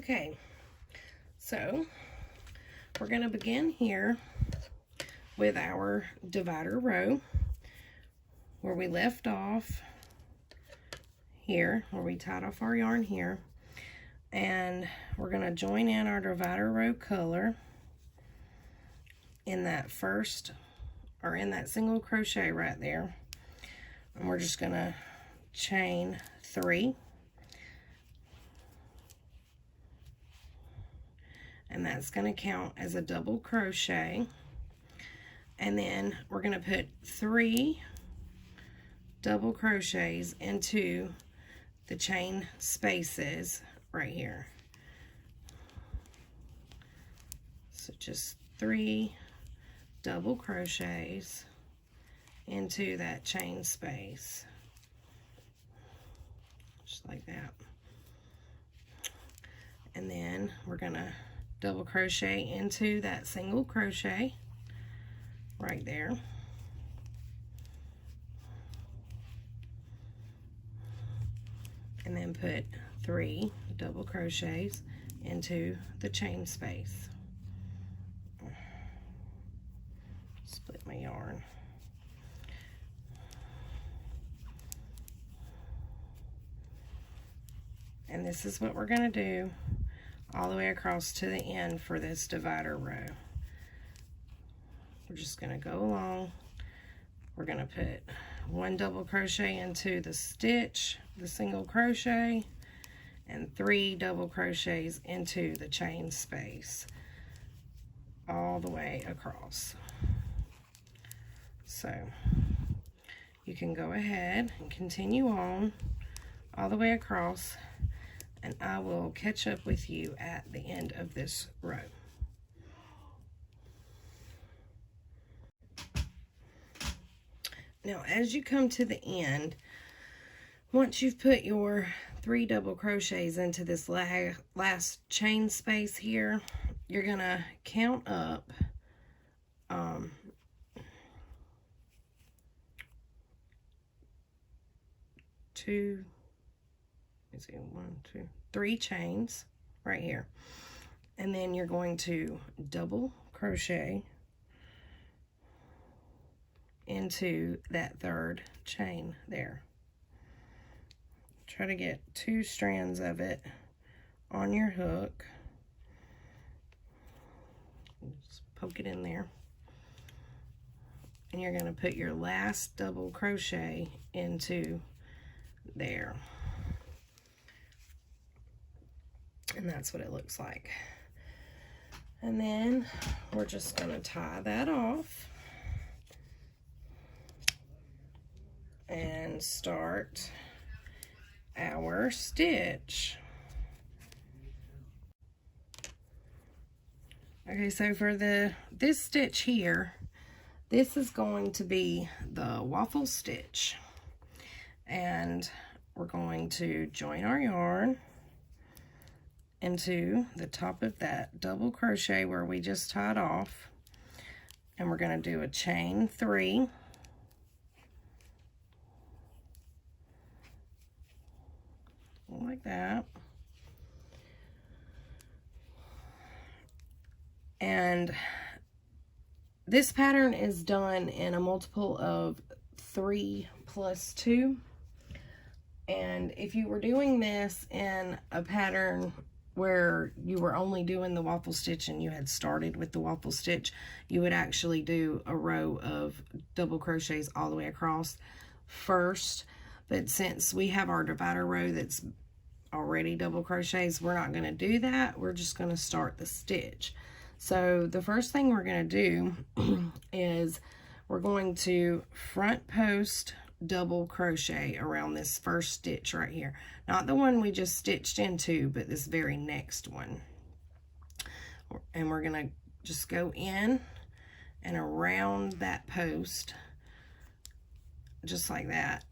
Okay, so we're going to begin here with our divider row where we left off here, where we tied off our yarn here, and we're going to join in our divider row color in that first, or in that single crochet right there, and we're just going to chain 3, and that's going to count as a double crochet. And then we're going to put 3 double crochets into the chain spaces right here. So just 3 double crochets into that chain space, just like that. And then we're going to double crochet into that single crochet right there. And then put 3 double crochets into the chain space. Split my yarn. And this is what we're going to do all the way across to the end for this divider row. We're just going to go along. We're going to put 1 double crochet into the stitch, the single crochet, and 3 double crochets into the chain space all the way across. So you can go ahead and continue on all the way across, and I will catch up with you at the end of this row. Now, as you come to the end, once you've put your 3 double crochets into this last chain space here, you're going to count up 3 chains right here, and then you're going to double crochet into that 3rd chain there. Try to get 2 strands of it on your hook. Just poke it in there. And you're going to put your last double crochet into there. And that's what it looks like. And then we're just going to tie that off and start our stitch. Okay, so for this stitch here, this is going to be the waffle stitch, and we're going to join our yarn into the top of that double crochet where we just tied off, and we're going to do a chain 3, like that. And this pattern is done in a multiple of 3 plus 2. And if you were doing this in a pattern where you were only doing the waffle stitch and you had started with the waffle stitch, you would actually do a row of double crochets all the way across first. But since we have our divider row that's already double crochets, we're not going to do that. We're just going to start the stitch. So the first thing we're going to do is we're going to front post double crochet around this first stitch right here. Not the one we just stitched into, but this very next one. And we're going to just go in and around that post just like that,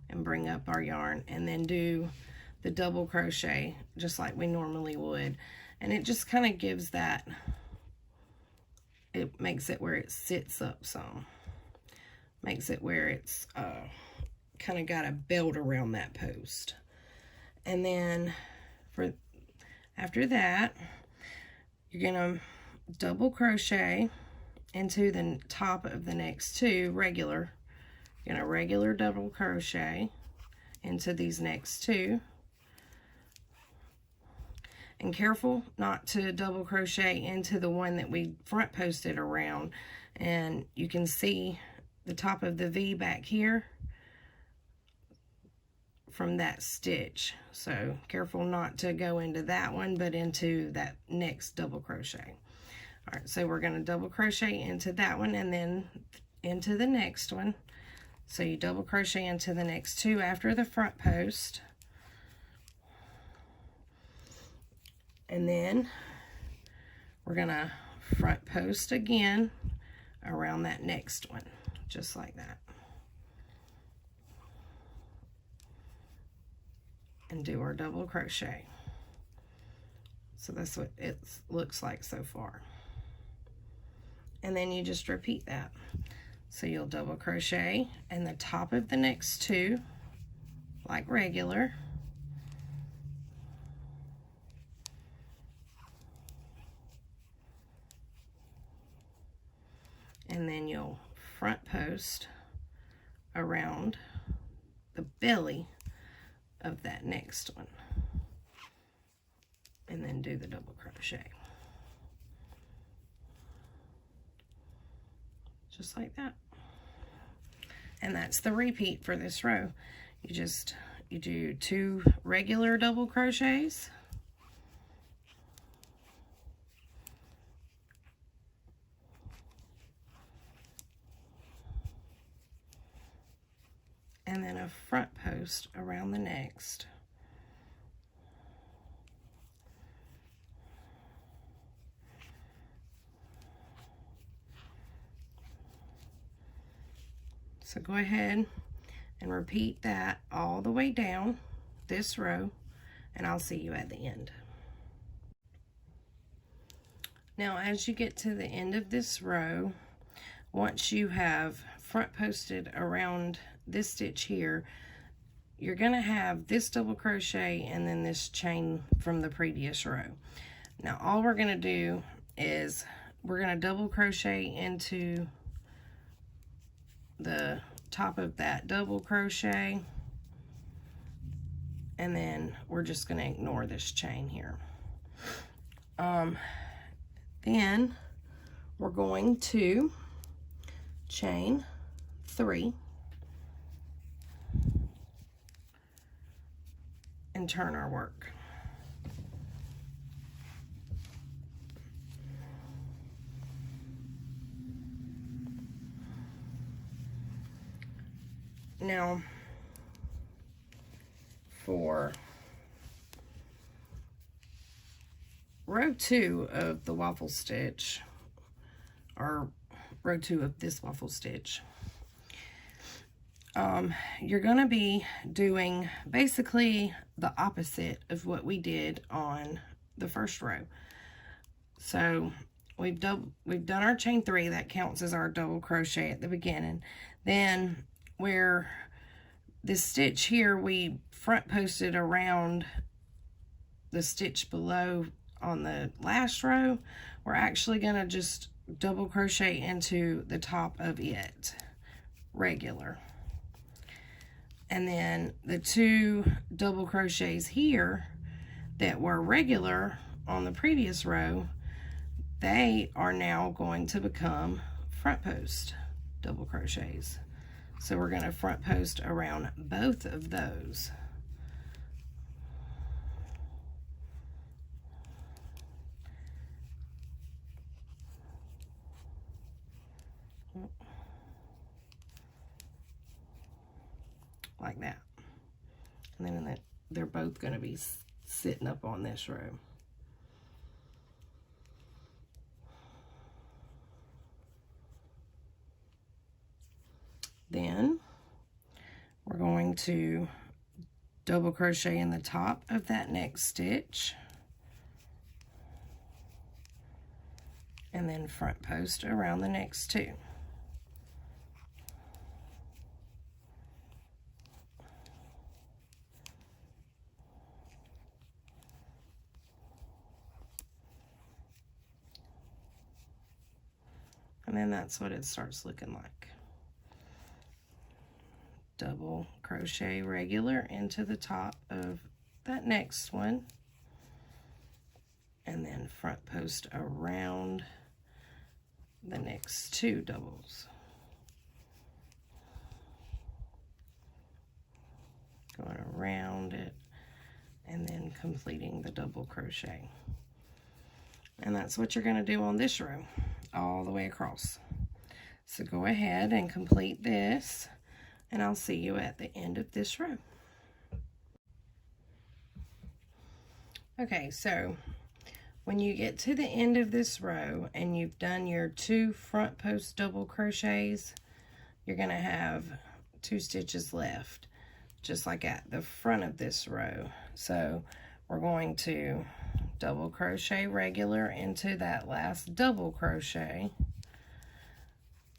and bring up our yarn, and then do the double crochet just like we normally would. And it just kind of gives that, it makes it where it sits up some, makes it where it's kind of got a belt around that post. And then for After that, you're going to double crochet into the top of the next two regular. You're going to regular double crochet into these next two. And careful not to double crochet into the one that we front posted around. And you can see the top of the V back here from that stitch. So careful not to go into that one, but into that next double crochet. All right, so we're going to double crochet into that one and then into the next one. So you double crochet into the next two after the front post. And then we're going to front post again around that next one, just like that. And do our double crochet. So that's what it looks like so far. And then you just repeat that. So you'll double crochet in the top of the next two, like regular. And then you'll front post around the belly of that next one. And then do the double crochet. Just like that. And that's the repeat for this row. You do 2 regular double crochets. And then a front post around the next. So go ahead and repeat that all the way down this row, and I'll see you at the end. Now, as you get to the end of this row, once you have front posted around this stitch here, you're going to have this double crochet and then this chain from the previous row. Now, all we're going to do is we're going to double crochet into the top of that double crochet, and then we're just going to ignore this chain here. Then we're going to chain 3 and turn our work. Now, for row 2 of the waffle stitch, or row 2 of this waffle stitch, you're going to be doing basically the opposite of what we did on the first row. So we've done our chain 3, that counts as our double crochet at the beginning. Then where this stitch here, we front posted around the stitch below on the last row, we're actually going to just double crochet into the top of it, regular. And then the 2 double crochets here that were regular on the previous row, they are now going to become front post double crochets. So we're going to front post around both of those. Like that. And then they're both going to be sitting up on this row. Then we're going to double crochet in the top of that next stitch, and then front post around the next 2. And then that's what it starts looking like. Double crochet regular into the top of that next one. And then front post around the next 2 doubles. Going around it and then completing the double crochet. And that's what you're going to do on this row all the way across. So go ahead and complete this, and I'll see you at the end of this row. Okay, so when you get to the end of this row and you've done your 2 front post double crochets, you're going to have 2 stitches left, just like at the front of this row. So we're going to double crochet regular into that last double crochet,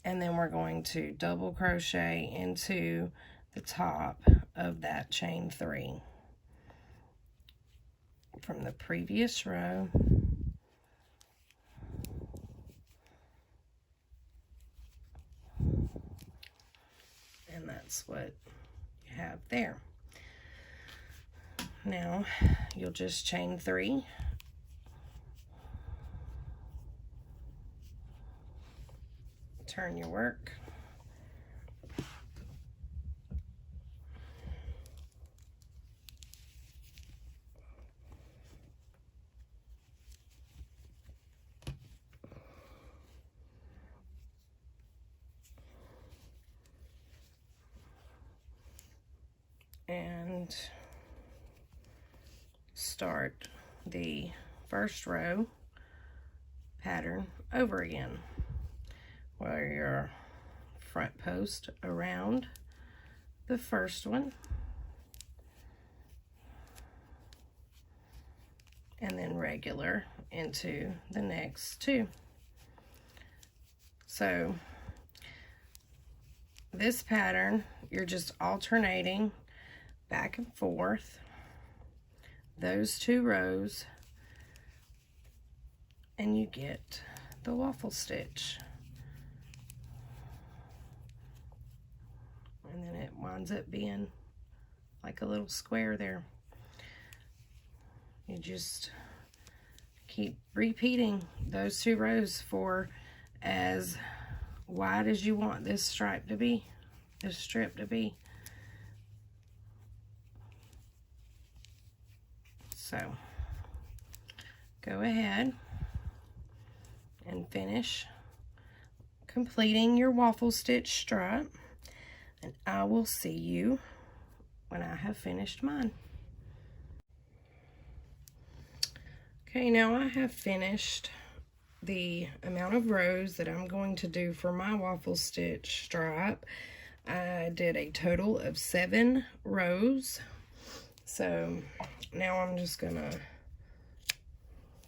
and then we're going to double crochet into the top of that chain 3 from the previous row. And that's what you have there. Now you'll just chain 3, turn your work, and start the first row pattern over again, where your front post around the first one, and then regular into the next 2. So this pattern, you're just alternating back and forth those 2 rows, and you get the waffle stitch. And then it winds up being like a little square there. You just keep repeating those 2 rows for as wide as you want this stripe to be, this strip to be. So go ahead and finish completing your waffle stitch stripe, and I will see you when I have finished mine. Okay, now I have finished the amount of rows that I'm going to do for my waffle stitch stripe. I did a total of 7 rows. So now I'm just gonna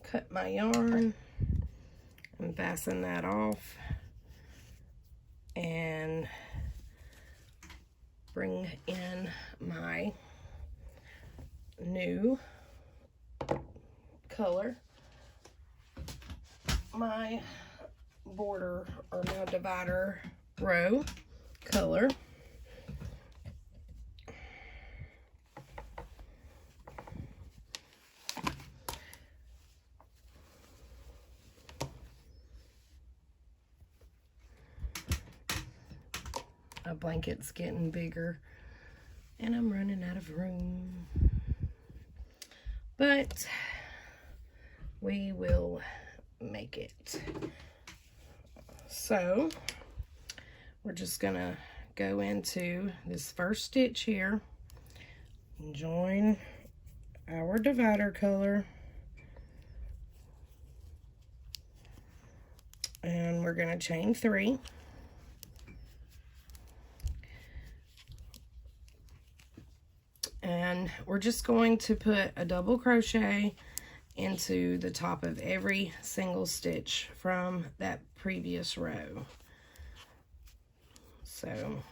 cut my yarn and fasten that off and bring in my new color, my border or my divider row color. My blanket's getting bigger and I'm running out of room, but we will make it. So we're just gonna go into this first stitch here and join our divider color, and we're gonna chain 3. And we're just going to put a double crochet into the top of every single stitch from that previous row. So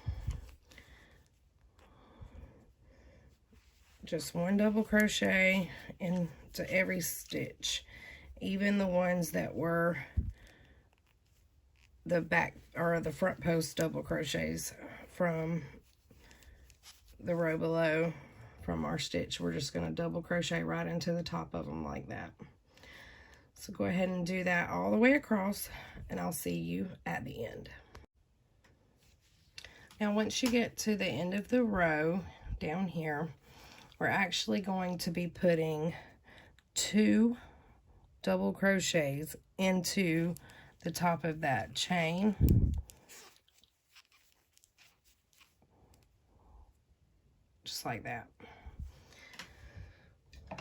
just 1 double crochet into every stitch, even the ones that were the back or the front post double crochets from the row below from our stitch. We're just going to double crochet right into the top of them like that. So go ahead and do that all the way across, and I'll see you at the end. Now once you get to the end of the row down here, we're actually going to be putting 2 double crochets into the top of that chain. Just like that.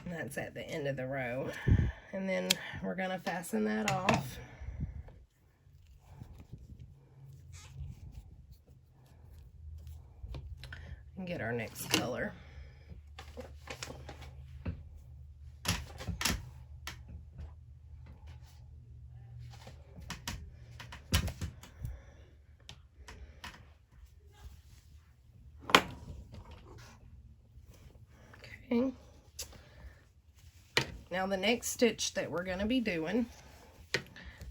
And that's at the end of the row. And then we're going to fasten that off. And get our next color. Okay. Now the next stitch that we're going to be doing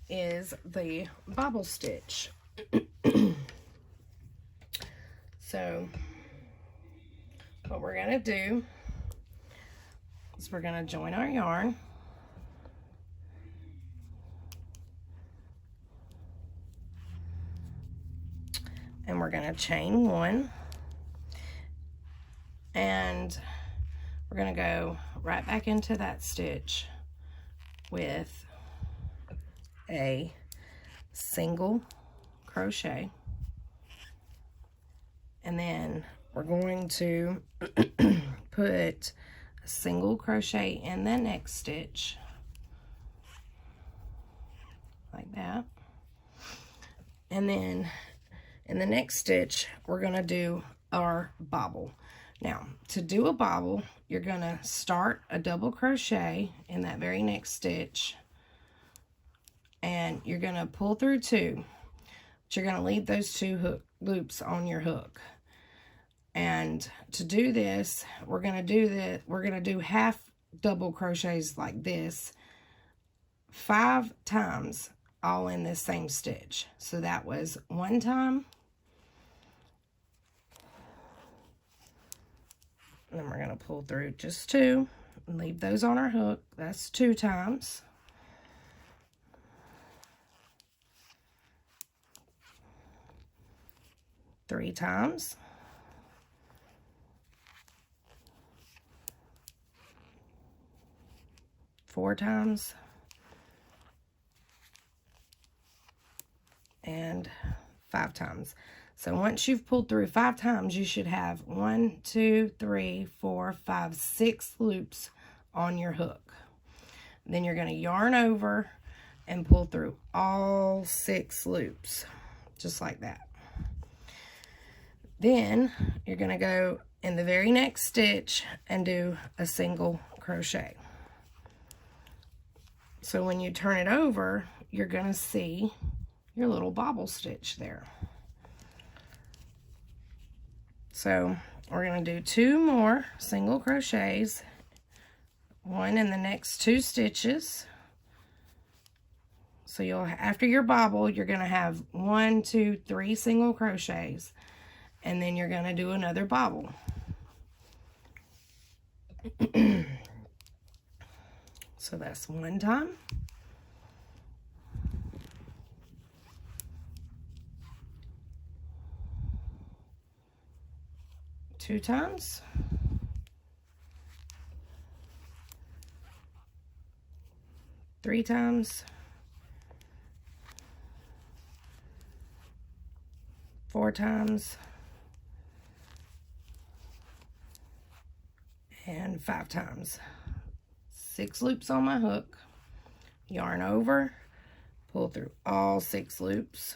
is the bobble stitch. So what we're going to do is we're going to join our yarn. And we're going to chain 1. And we're going to go right back into that stitch with a single crochet. And then we're going to put a single crochet in the next stitch like that. And then in the next stitch, we're going to do our bobble. Now, to do a bobble, you're going to start a double crochet in that very next stitch, and you're going to pull through 2, but you're going to leave those 2 hook loops on your hook. And to do this, we're going to do half double crochets like this 5 times, all in this same stitch. So that was 1 time. And then we're going to pull through just 2 and leave those on our hook. That's 2 times. Three times. 4 times. And 5 times. So once you've pulled through 5 times, you should have 1, 2, 3, 4, 5, 6 loops on your hook. Then you're going to yarn over and pull through all 6 loops, just like that. Then you're going to go in the very next stitch and do a single crochet. So when you turn it over, you're going to see your little bobble stitch there. So we're going to do 2 more single crochets, 1 in the next 2 stitches. So you'll, after your bobble, you're going to have 1, 2, 3 single crochets, and then you're going to do another bobble. So that's 1 time. 2 times. 3 times. 4 times. And 5 times. 6 loops on my hook. Yarn over. Pull through all 6 loops.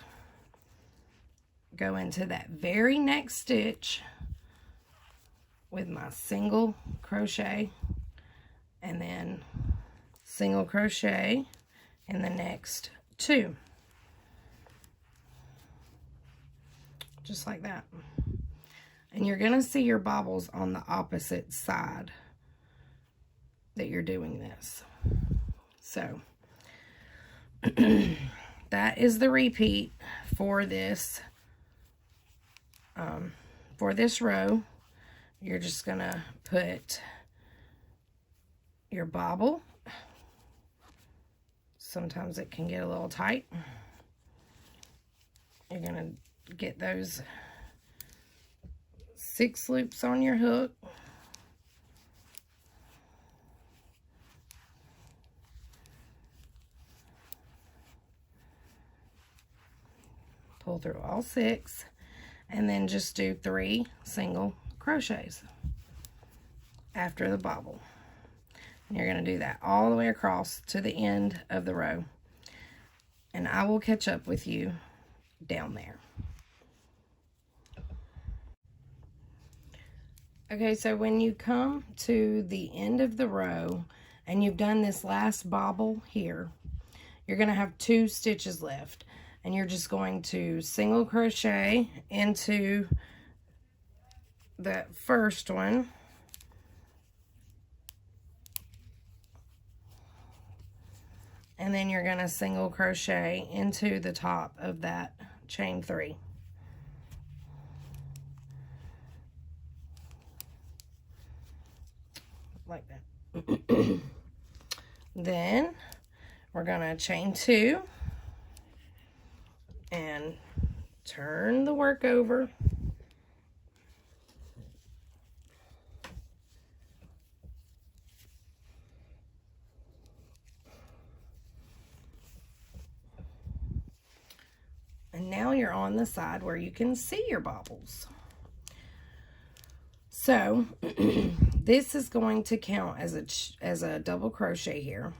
Go into that very next stitch with my single crochet, and then single crochet in the next 2, just like that. And you're going to see your bobbles on the opposite side that you're doing this. So that is the repeat for this row. You're just gonna put your bobble. Sometimes it can get a little tight. You're gonna get those 6 loops on your hook. Pull through all 6, and then just do 3 single crochets after the bobble. And you're going to do that all the way across to the end of the row, and I will catch up with you down there. Okay, so when you come to the end of the row and you've done this last bobble here, you're going to have 2 stitches left, and you're just going to single crochet into that first one, and then you're going to single crochet into the top of that chain 3. Like that. Then we're going to chain 2 and turn the work over. And now you're on the side where you can see your bobbles. So this is going to count as a double crochet here.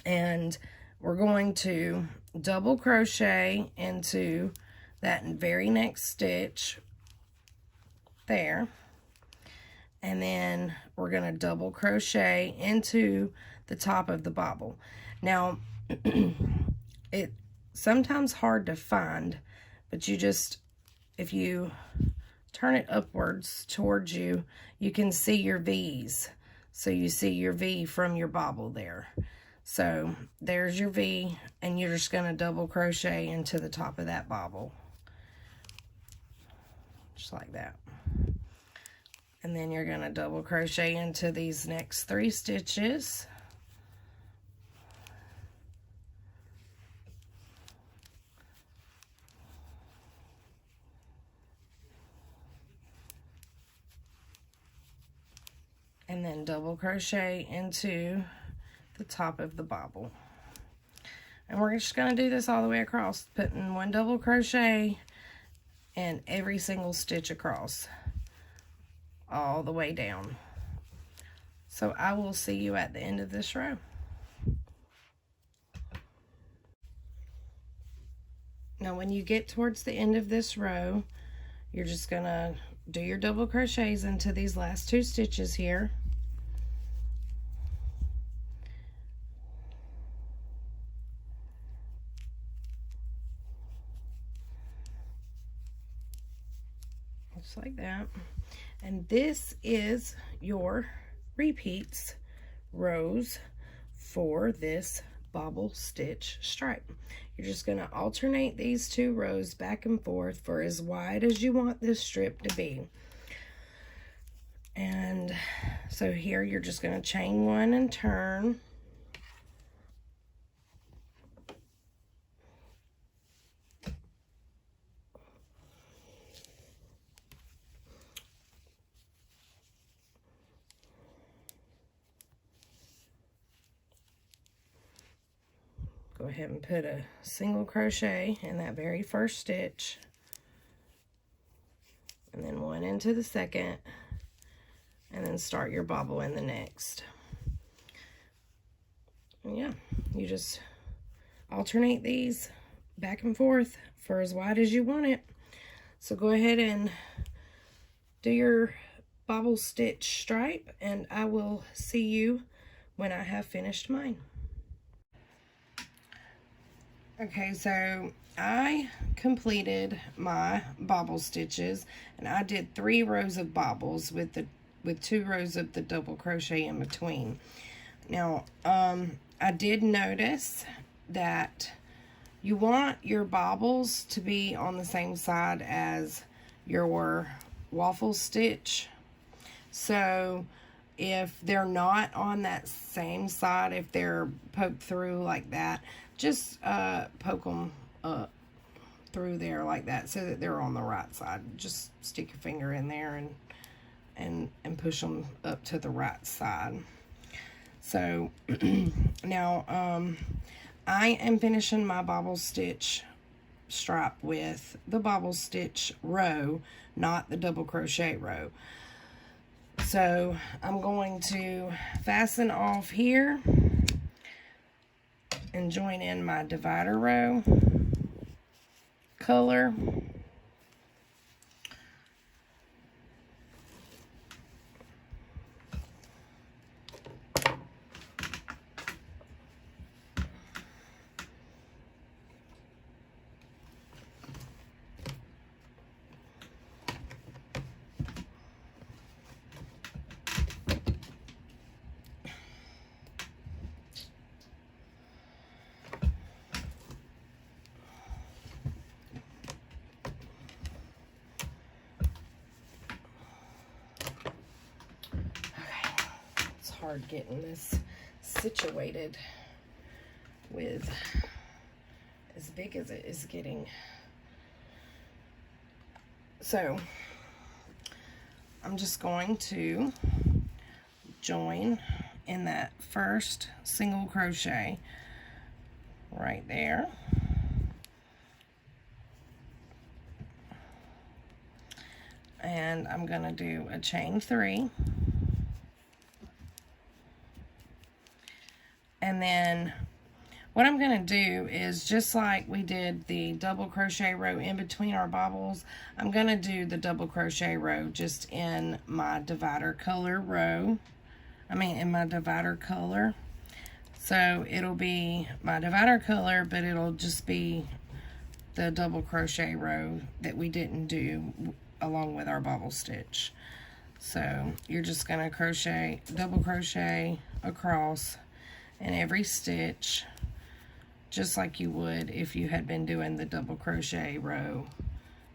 And we're going to double crochet into that very next stitch there. And then we're going to double crochet into the top of the bobble. Now, it's sometimes hard to find, but you just, if you turn it upwards towards you, you can see your V's. So you see your V from your bobble there. So there's your V, and you're just going to double crochet into the top of that bobble. Just like that. And then you're going to double crochet into these next 3 stitches. And then double crochet into the top of the bobble. And we're just going to do this all the way across, putting 1 double crochet in every single stitch across, all the way down. So I will see you at the end of this row. Now when you get towards the end of this row, you're just going to do your double crochets into these last 2 stitches here. Just like that. And this is your repeats rows for this bobble stitch stripe. You're just going to alternate these 2 rows back and forth for as wide as you want this strip to be. And so here you're just going to chain 1 and turn. Go ahead and put a single crochet in that very first stitch, and then 1 into the second, and then start your bobble in the next. And yeah, you just alternate these back and forth for as wide as you want it. So go ahead and do your bobble stitch stripe, and I will see you when I have finished mine. Okay, so I completed my bobble stitches, and I did 3 rows of bobbles with 2 rows of the double crochet in between. Now, I did notice that you want your bobbles to be on the same side as your waffle stitch. So if they're not on that same side, if they're poked through like that, just poke them up through there like that so that they're on the right side. Just stick your finger in there and push them up to the right side. So now I am finishing my bobble stitch strap with the bobble stitch row, not the double crochet row. So I'm going to fasten off here and join in my divider row color. Hard getting this situated with as big as it is getting. So I'm just going to join in that first single crochet right there, and I'm gonna do a chain 3. And then what I'm going to do is, just like we did the double crochet row in between our bobbles, I'm going to do the double crochet row just in my divider color row. In my divider color. So it'll be my divider color, but it'll just be the double crochet row that we didn't do along with our bobble stitch. So you're just going to crochet, double crochet across in every stitch, just like you would if you had been doing the double crochet row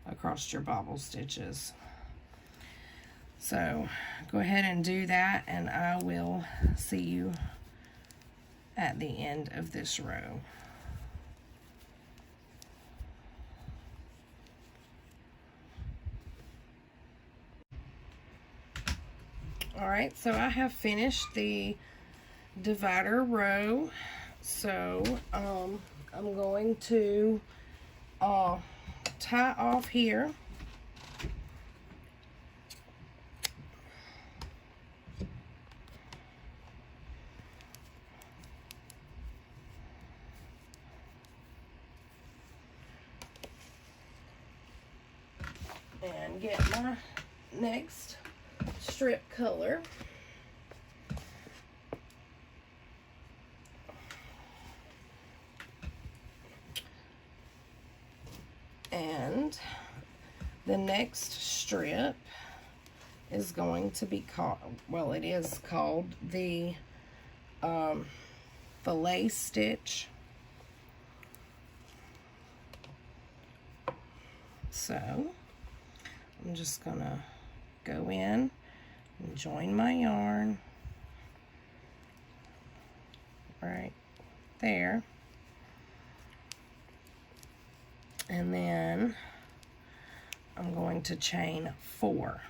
across your bobble stitches. So go ahead and do that, and I will see you at the end of this row. All right, so I have finished the divider row. So I'm going to tie off here. And get my next strip color. And the next strip is going to be called, well, it is called the Filet Stitch. So I'm just gonna go in and join my yarn right there. And then I'm going to chain 4.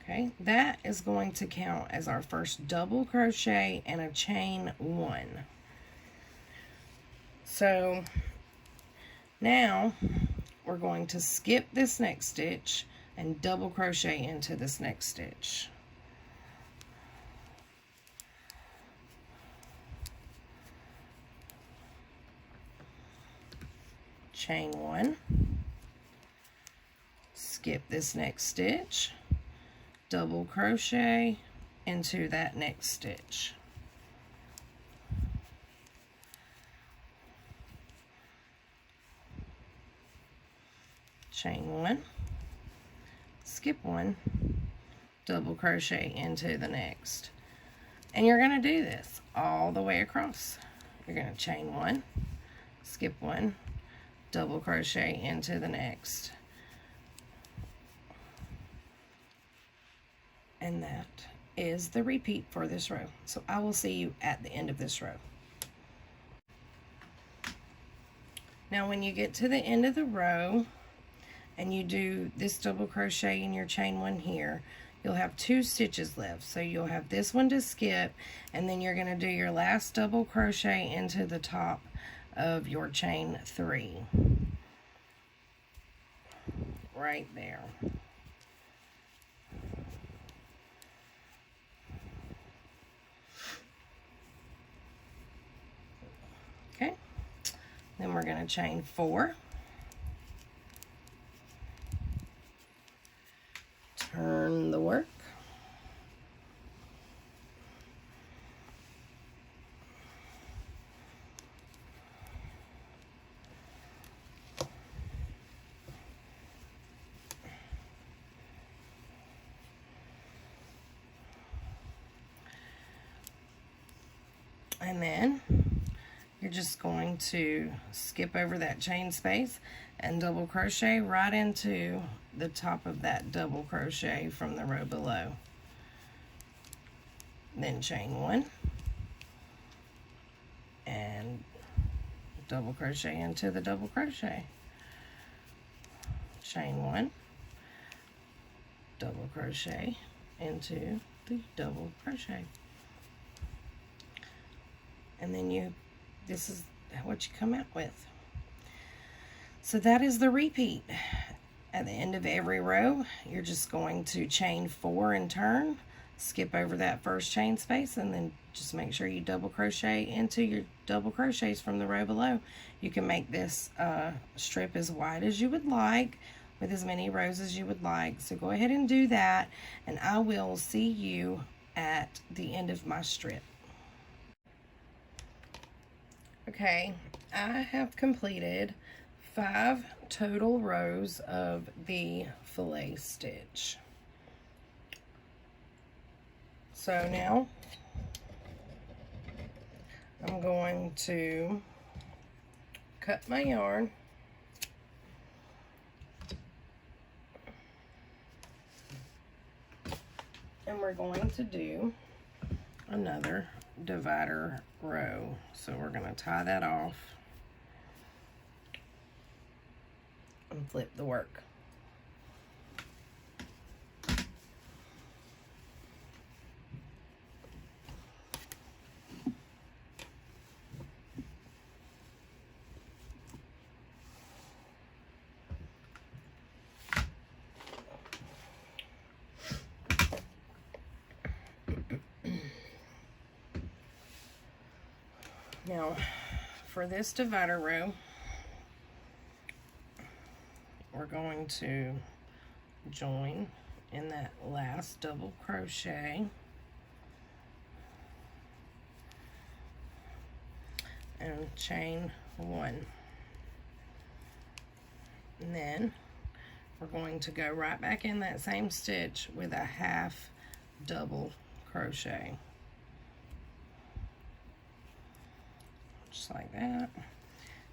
Okay, that is going to count as our first double crochet and a chain 1. So now we're going to skip this next stitch and double crochet into this next stitch. Chain 1, skip this next stitch, double crochet into that next stitch. Chain 1, skip 1, double crochet into the next. And you're going to do this all the way across. You're going to chain one, skip one, double crochet into the next. And that is the repeat for this row. So I will see you at the end of this row. Now when you get to the end of the row and you do this double crochet in your chain one here, you'll have 2 stitches left. So you'll have this one to skip, and then you're going to do your last double crochet into the top of your chain 3 right there. Okay, then we're going to chain 4, turn the work, and then you're just going to skip over that chain space and double crochet right into the top of that double crochet from the row below. Then chain 1 and double crochet into the double crochet. Chain 1, double crochet into the double crochet. And then this is what you come out with. So that is the repeat. At the end of every row, you're just going to chain 4 and turn, skip over that first chain space, and then just make sure you double crochet into your double crochets from the row below. You can make this strip as wide as you would like, with as many rows as you would like. So go ahead and do that, and I will see you at the end of my strip. Okay, I have completed 5 total rows of the fillet stitch. So now I'm going to cut my yarn, and we're going to do another divider row. So we're going to tie that off and flip the work. Now, for this divider row, we're going to join in that last double crochet and chain 1. And then we're going to go right back in that same stitch with a half double crochet. Just like that.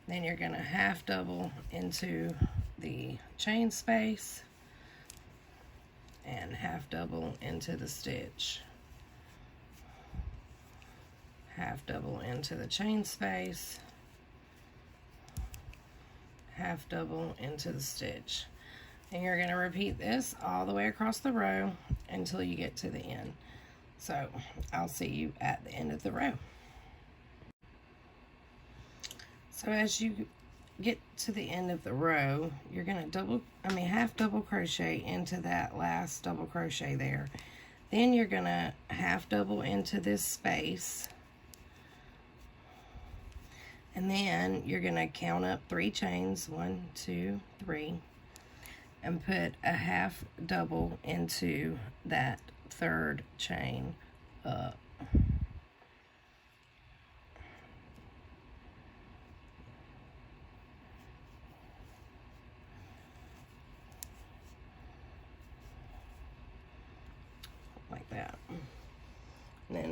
Then you're going to half double into the chain space and half double into the stitch. Half double into the chain space, half double into the stitch. And you're going to repeat this all the way across the row until you get to the end. So I'll see you at the end of the row. So as you get to the end of the row, you're going to half double crochet into that last double crochet there. Then you're going to half double into this space. And then you're going to count up 3 chains, 1, 2, 3, and put a half double into that 3rd chain up.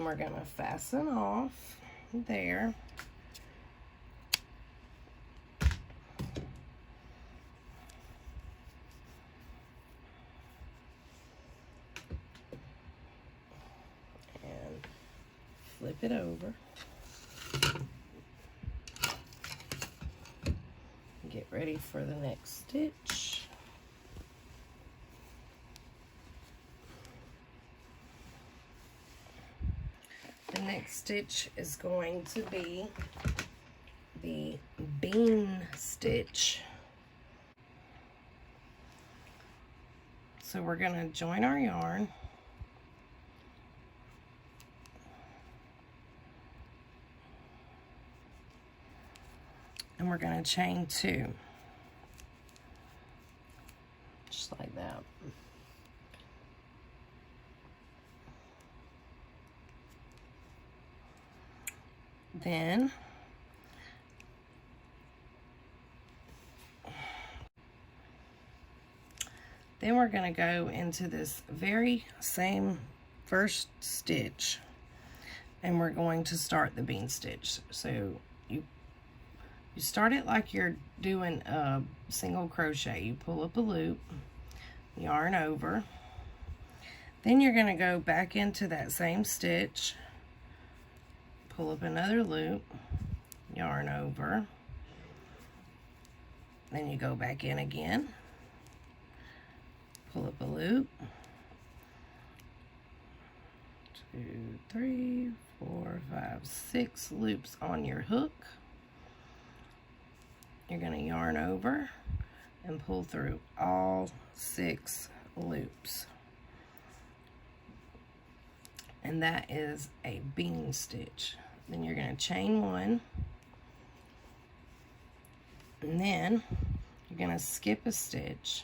we're going to fasten off there. And flip it over. Get ready for the next stitch. The next stitch is going to be the bean stitch. So we're going to join our yarn. And we're going to chain 2. Just like that. Then we're going to go into this very same first stitch, and we're going to start the bean stitch. So you start it like you're doing a single crochet. You pull up a loop, yarn over, then you're going to go back into that same stitch, pull up another loop, yarn over, then you go back in again, pull up a loop, 2, 3, 4, 5, 6 loops on your hook. You're going to yarn over and pull through all 6 loops. And that is a bean stitch. Then you're going to chain 1. And then you're going to skip a stitch.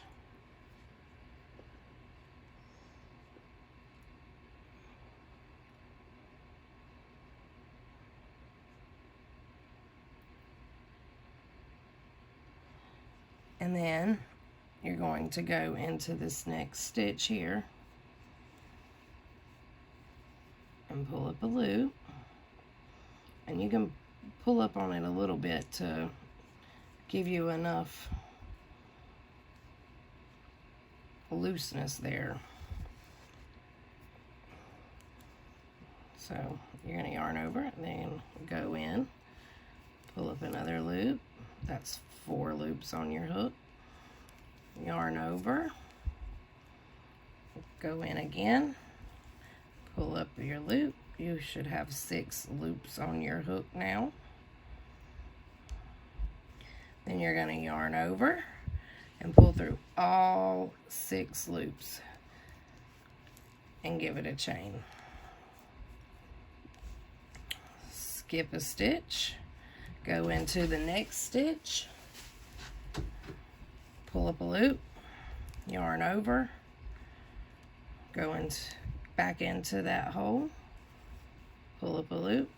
And then you're going to go into this next stitch here and pull up a loop. And you can pull up on it a little bit to give you enough looseness there. So you're going to yarn over and then go in, pull up another loop. That's 4 loops on your hook. Yarn over, go in again, pull up your loop. You should have 6 loops on your hook now. Then you're going to yarn over and pull through all 6 loops and give it a chain. Skip a stitch, go into the next stitch, pull up a loop, yarn over, go back into that hole, pull up a loop,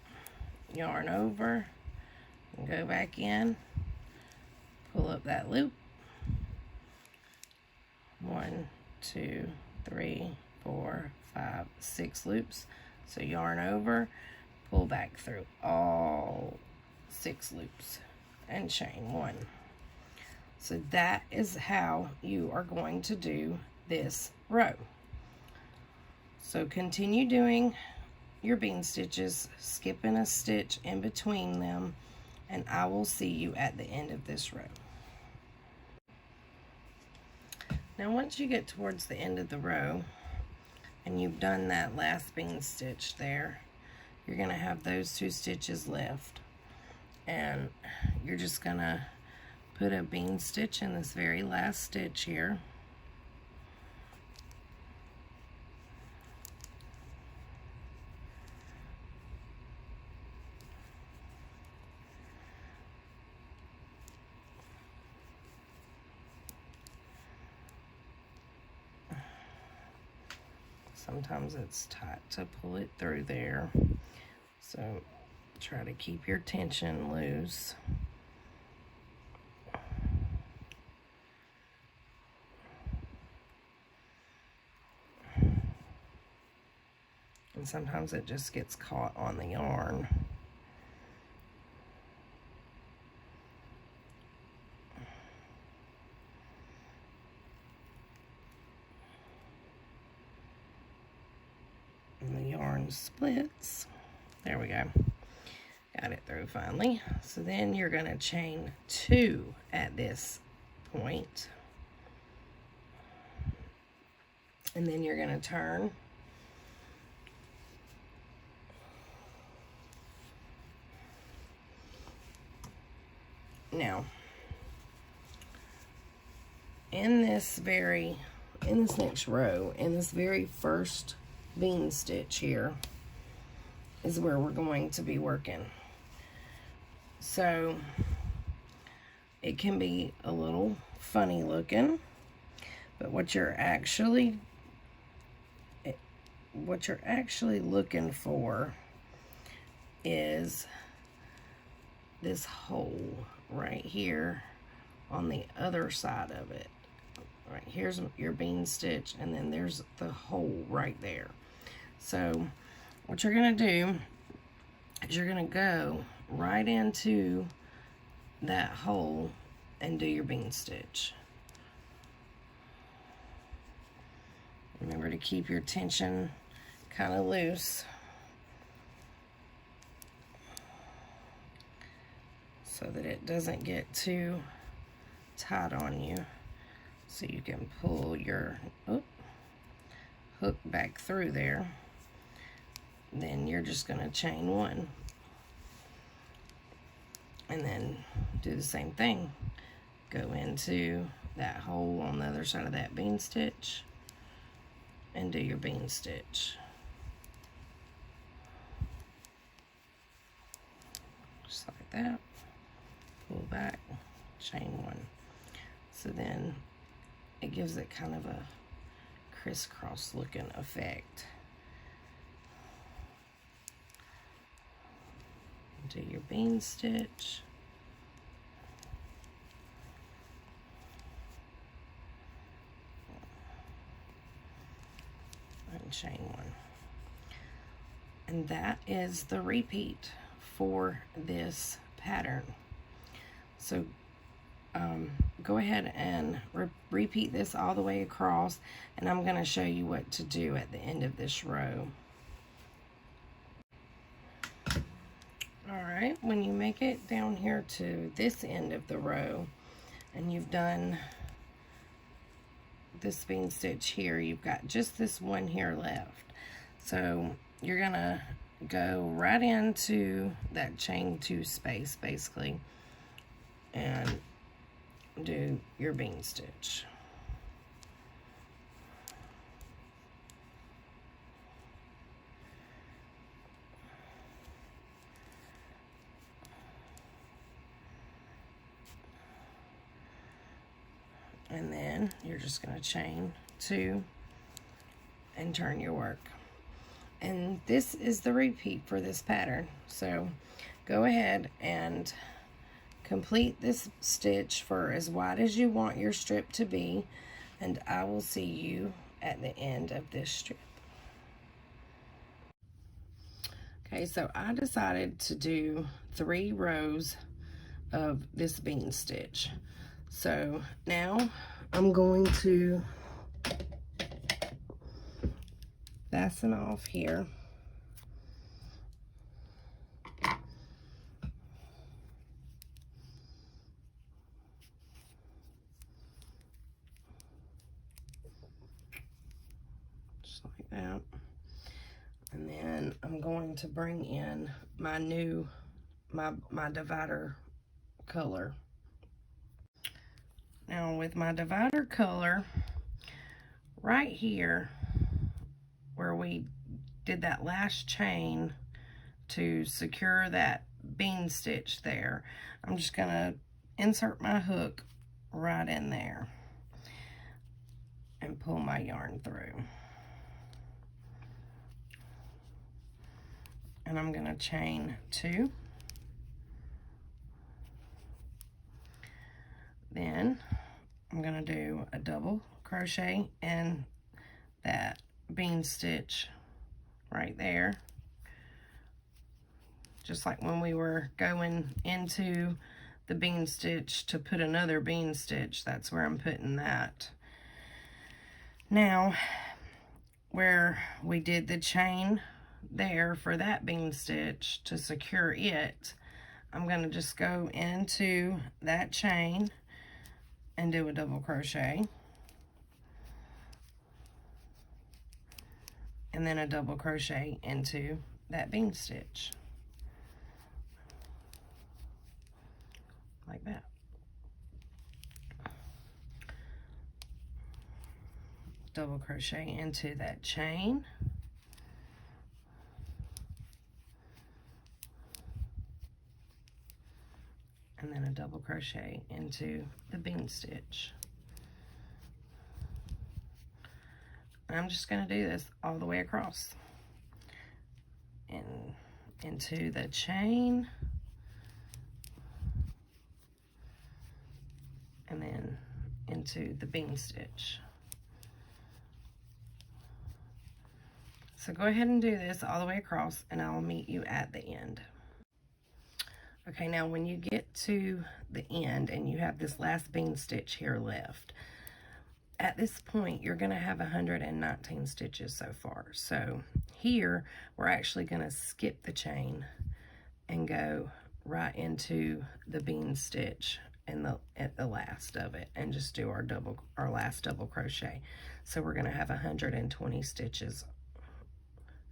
yarn over, and go back in, pull up that loop. 1, 2, 3, 4, 5, 6 loops. So yarn over, pull back through all 6 loops and chain 1. So that is how you are going to do this row. So continue doing your bean stitches, skipping a stitch in between them, and I will see you at the end of this row. Now once you get towards the end of the row and you've done that last bean stitch there, you're going to have those 2 stitches left, and you're just going to put a bean stitch in this very last stitch here. Sometimes it's tight to pull it through there, so try to keep your tension loose. And sometimes it just gets caught on the yarn. And the yarn splits. There we go. Got it through finally. So then you're going to chain 2 at this point. And then you're going to turn. Now, in this next row, in this very first bean stitch here, is where we're going to be working. So it can be a little funny looking, but what you're actually looking for is this hole right here on the other side of it. Right, here's your bean stitch, and then there's the hole right there. So what you're going to do is you're going to go right into that hole and do your bean stitch. Remember to keep your tension kind of loose so that it doesn't get too tight on you. So you can pull your hook back through there. Then you're just going to chain 1. And then do the same thing. Go into that hole on the other side of that bean stitch and do your bean stitch. Just like that. Pull back, chain 1. So then it gives it kind of a crisscross looking effect. Do your bean stitch. And chain 1. And that is the repeat for this pattern. So go ahead and repeat this all the way across, and I'm going to show you what to do at the end of this row. Alright, when you make it down here to this end of the row, and you've done this bean stitch here, you've got just this one here left. So you're going to go right into that chain 2 space, basically, and do your bean stitch. And then you're just going to chain 2 and turn your work. And this is the repeat for this pattern. So go ahead and complete this stitch for as wide as you want your strip to be, and I will see you at the end of this strip. Okay, so I decided to do 3 rows of this bean stitch. So now I'm going to fasten off here. Just like that. And then I'm going to bring in my new, my divider color. Now with my divider color, right here where we did that last chain to secure that bean stitch there, I'm just gonna insert my hook right in there and pull my yarn through. And I'm gonna chain 2. Then I'm gonna do a double crochet in that bean stitch right there. Just like when we were going into the bean stitch to put another bean stitch, that's where I'm putting that. Now, where we did the chain there for that bean stitch to secure it, I'm going to just go into that chain and do a double crochet, and then a double crochet into that bean stitch, like that. Double crochet into that chain, and then a double crochet into the bean stitch. And I'm just going to do this all the way across, and into the chain, and then into the bean stitch. So go ahead and do this all the way across, and I'll meet you at the end. Okay, now when you get to the end and you have this last bean stitch here left, at this point you're going to have 119 stitches so far. So here we're actually going to skip the chain and go right into the bean stitch and at the last of it, and just do our last double crochet. So we're going to have 120 stitches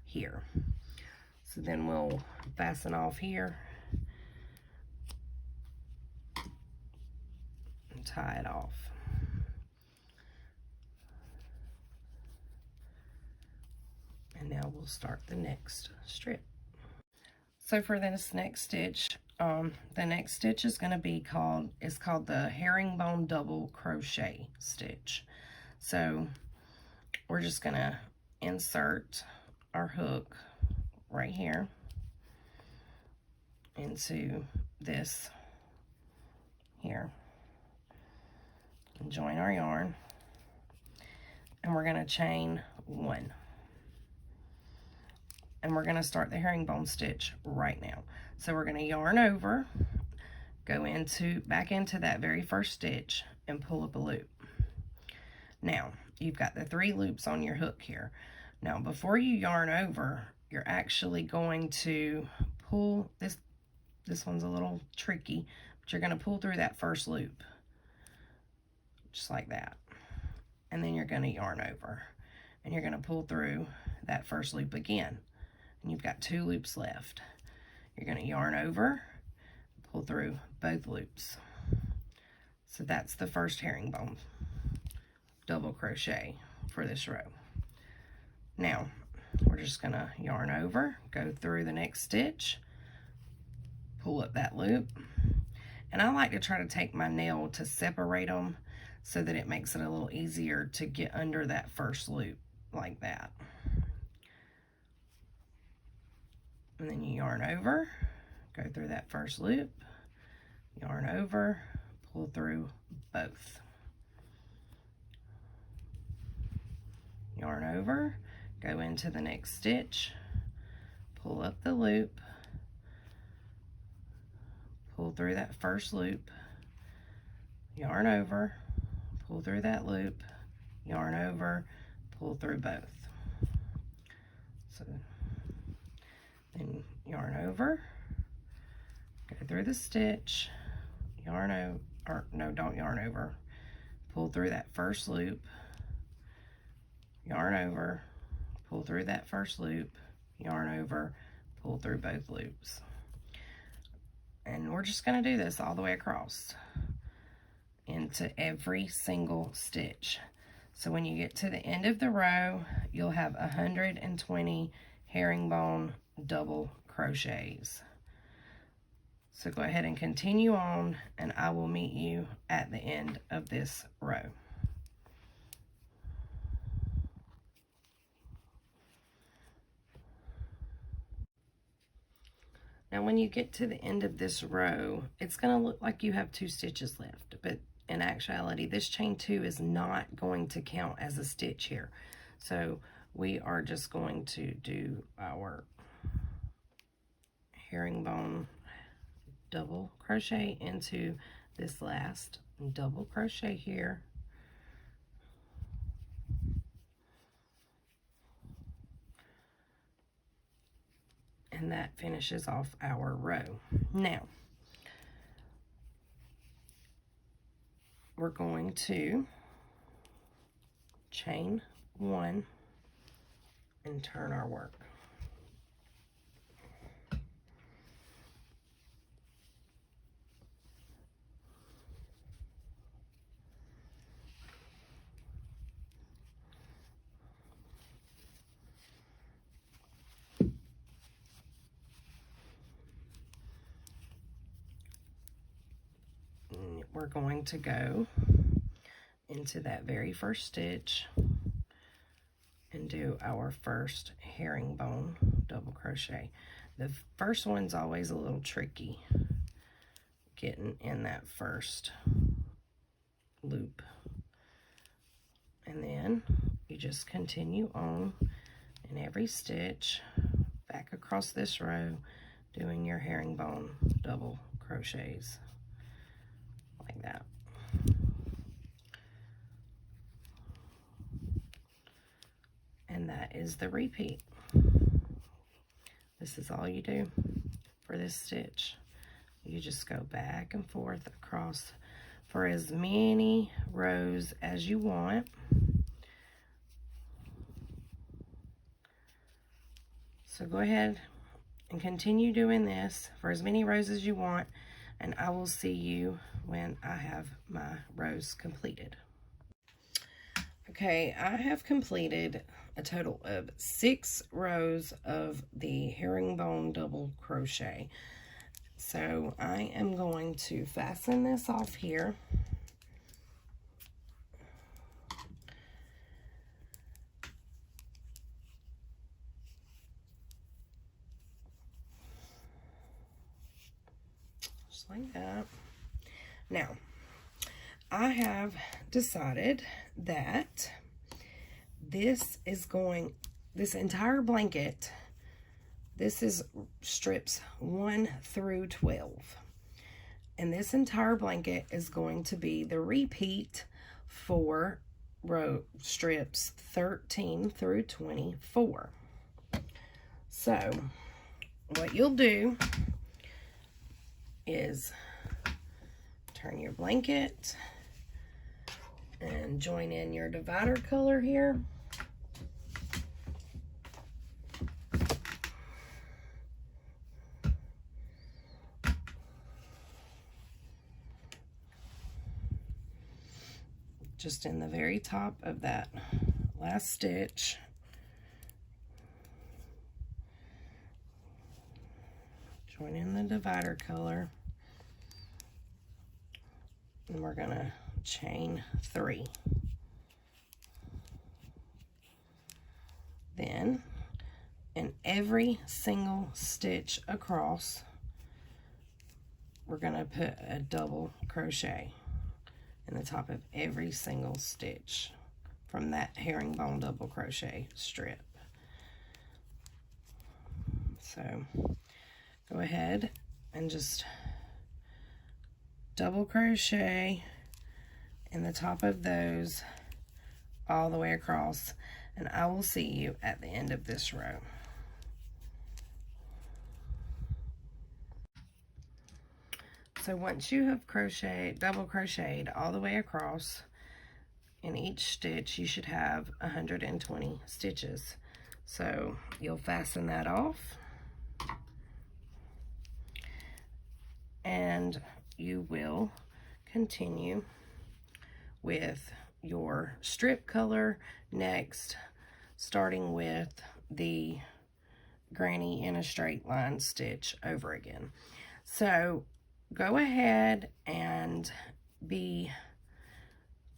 here. So then we'll fasten off here and tie it off. And now we'll start the next strip. So for this next stitch, the next stitch is going to be called the Herringbone double crochet stitch. So we're just going to insert our hook right here into this here and join our yarn, and we're going to chain 1, and we're going to start the herringbone stitch right now. So we're going to yarn over, go back into that very first stitch, and pull up a loop. Now you've got the 3 loops on your hook here. Now before you yarn over, you're actually going to pull this one's a little tricky, but you're going to pull through that first loop just like that, and then you're going to yarn over, and you're going to pull through that first loop again, and you've got 2 loops left. You're going to yarn over, pull through both loops. So that's the first herringbone double crochet for this row. Now we're just going to yarn over, go through the next stitch, pull up that loop, and I like to try to take my nail to separate them so that it makes it a little easier to get under that first loop like that. And then you yarn over, go through that first loop, yarn over, pull through both. Yarn over, go into the next stitch, pull up the loop, pull through that first loop, yarn over, pull through that loop, yarn over, pull through both. So then yarn over, go through the stitch, yarn over, or no, don't yarn over, pull through that first loop, yarn over, pull through that first loop, yarn over, pull through both loops. And we're just going to do this all the way across into every single stitch. So when you get to the end of the row, you'll have 120 herringbone double crochets. So go ahead and continue on, and I will meet you at the end of this row. Now when you get to the end of this row, it's going to look like you have 2 stitches left, but in actuality this chain 2 is not going to count as a stitch here. So we are just going to do our herringbone double crochet into this last double crochet here. And that finishes off our row. Now, we're going to chain 1 and turn our work. We're going to go into that very first stitch and do our first herringbone double crochet. The first one's always a little tricky, getting in that first loop. And then you just continue on in every stitch back across this row, doing your herringbone double crochets like that. And that is the repeat. This is all you do for this stitch. You just go back and forth across for as many rows as you want. So go ahead and continue doing this for as many rows as you want, and I will see you when I have my rows completed. Okay, I have completed a total of 6 rows of the herringbone double crochet. So I am going to fasten this off here. Just like that. Now, I have decided that this entire blanket, this is strips 1 through 12. And this entire blanket is going to be the repeat for row strips 13 through 24. So what you'll do is turn your blanket and join in your divider color here. Just in the very top of that last stitch. Join in the divider color. And we're gonna chain 3. Then in every single stitch across, we're gonna put a double crochet in the top of every single stitch from that herringbone double crochet strip. So go ahead and just double crochet in the top of those all the way across, and I will see you at the end of this row. So once you have double crocheted all the way across in each stitch, you should have 120 stitches. So you'll fasten that off, and you will continue with your strip color next, starting with the granny in a straight line stitch over again. So go ahead and be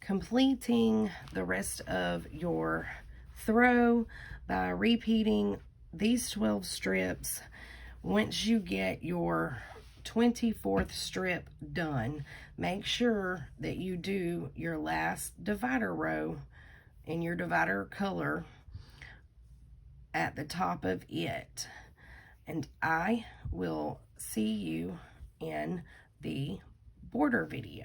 completing the rest of your throw by repeating these 12 strips. Once you get your 24th strip done, make sure that you do your last divider row in your divider color at the top of it. And I will see you in the border video.